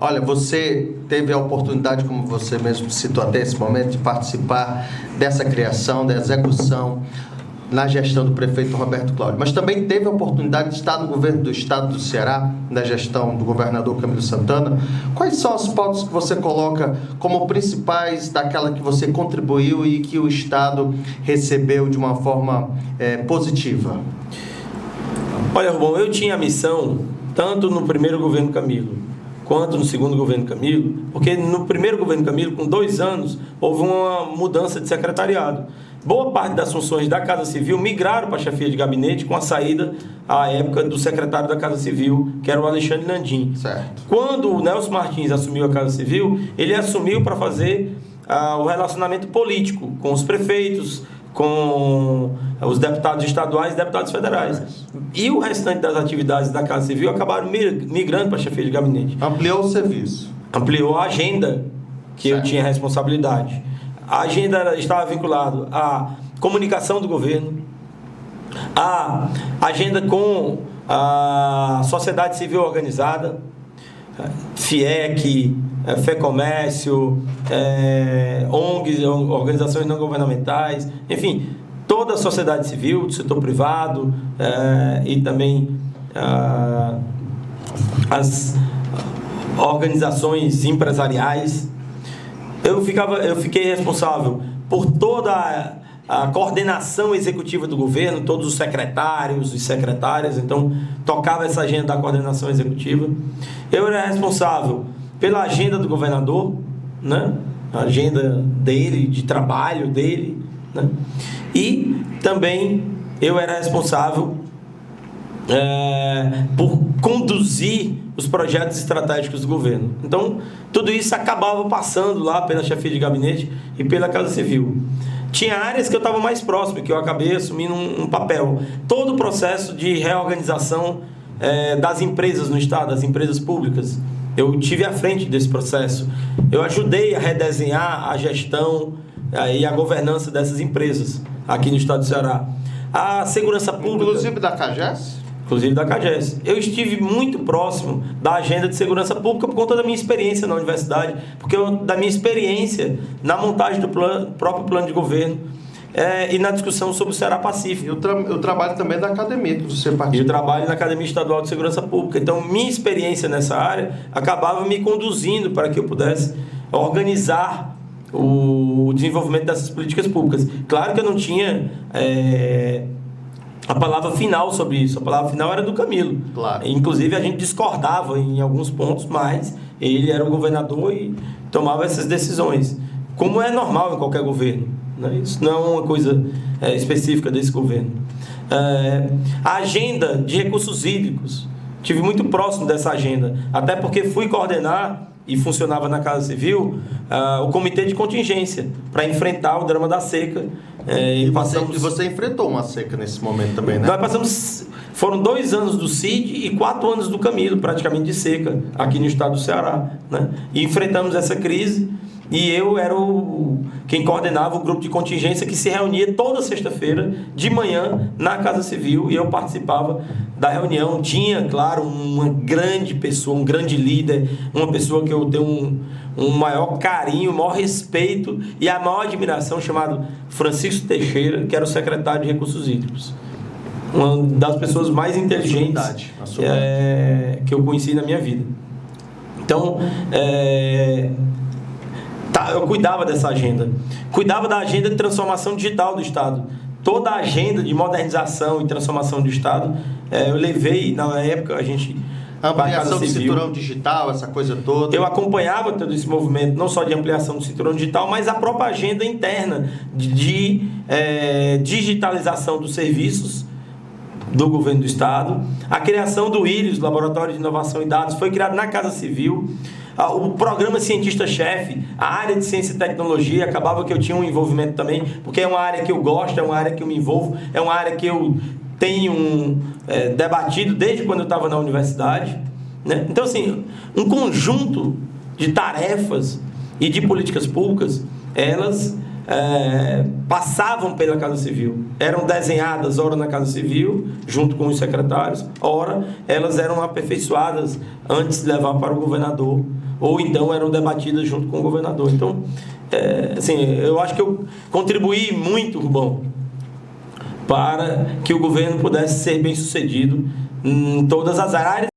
Olha, você teve a oportunidade, como você mesmo citou até esse momento, de participar dessa criação, da execução na gestão do prefeito Roberto Cláudio, mas também teve a oportunidade de estar no governo do estado do Ceará, na gestão do governador Camilo Santana. Quais são as pautas que você coloca como principais daquela que você contribuiu e que o estado recebeu de uma forma positiva? Olha, Rubão, eu tinha a missão, tanto no primeiro governo Camilo, quanto no segundo governo Camilo, porque no primeiro governo Camilo, com 2 anos, houve uma mudança de secretariado. Boa parte das funções da Casa Civil migraram para a chefia de gabinete com a saída, à época, do secretário da Casa Civil, que era o Alexandre Landim. Certo. Quando o Nelson Martins assumiu a Casa Civil, ele assumiu para fazer o relacionamento político com os prefeitos, com os deputados estaduais e deputados federais. E o restante das atividades da Casa Civil acabaram migrando para a chefia de gabinete. Ampliou o serviço. Ampliou a agenda que eu tinha responsabilidade. A agenda estava vinculada à comunicação do governo, à agenda com a sociedade civil organizada, FIEC, FEComércio, ONGs, organizações não governamentais, enfim, toda a sociedade civil, do setor privado e também as organizações empresariais. Eu fiquei responsável por toda a coordenação executiva do governo, todos os secretários e secretárias, então tocava essa agenda da coordenação executiva. Eu era responsável pela agenda do governador, né? A agenda dele, de trabalho dele, né? E também eu era responsável por conduzir os projetos estratégicos do governo. Então, tudo isso acabava passando lá pela chefia de gabinete e pela Casa Civil. Tinha áreas que eu estava mais próximo, que eu acabei assumindo um papel. Todo o processo de reorganização das empresas no estado, das empresas públicas, eu tive à frente desse processo. Eu ajudei a redesenhar a gestão e a governança dessas empresas aqui no estado do Ceará. A segurança pública... Inclusive da CAGES? Inclusive da CAGES. Eu estive muito próximo da agenda de segurança pública por conta da minha experiência na universidade, da minha experiência na montagem do próprio plano de governo e na discussão sobre o Ceará Pacífico. Eu trabalho também da academia que você participa. Eu trabalho na Academia Estadual de Segurança Pública. Então, minha experiência nessa área acabava me conduzindo para que eu pudesse organizar o desenvolvimento dessas políticas públicas. Claro que eu não tinha... a palavra final sobre isso. A palavra final era do Camilo. Claro. Inclusive, a gente discordava em alguns pontos, mas ele era o governador e tomava essas decisões, como é normal em qualquer governo, né? Isso não é uma coisa específica desse governo. A agenda de recursos hídricos, tive muito próximo dessa agenda, até porque fui coordenar e funcionava na Casa Civil o comitê de contingência para enfrentar o drama da seca. E você enfrentou uma seca nesse momento também, né? Nós foram 2 anos do CID e 4 anos do Camilo, praticamente de seca, aqui no estado do Ceará, né? E enfrentamos essa crise e eu era quem coordenava o grupo de contingência que se reunia toda sexta-feira de manhã na Casa Civil e eu participava da reunião. Tinha, claro, uma grande pessoa, um grande líder, uma pessoa que eu tenho um maior carinho, maior respeito e a maior admiração, chamado Francisco Teixeira, que era o secretário de Recursos Hídricos. Uma das pessoas mais inteligentes que eu conheci na minha vida. Então, eu cuidava dessa agenda. Cuidava da agenda de transformação digital do Estado. Toda a agenda de modernização e transformação do Estado, eu levei, na época, a ampliação do cinturão digital, essa coisa toda. Eu acompanhava todo esse movimento, não só de ampliação do cinturão digital, mas a própria agenda interna de digitalização dos serviços do governo do Estado. A criação do IRIS, Laboratório de Inovação e Dados, foi criado na Casa Civil. O programa Cientista-Chefe, a área de Ciência e Tecnologia, acabava que eu tinha um envolvimento também, porque é uma área que eu gosto, é uma área que eu me envolvo, é uma área que eu tenho debatido desde quando eu estava na universidade, né? Então, assim, um conjunto de tarefas e de políticas públicas, elas passavam pela Casa Civil. Eram desenhadas, ora na Casa Civil, junto com os secretários, ora elas eram aperfeiçoadas antes de levar para o governador ou então eram debatidas junto com o governador. Então, assim, eu acho que eu contribuí muito, Rubão, para que o governo pudesse ser bem sucedido em todas as áreas.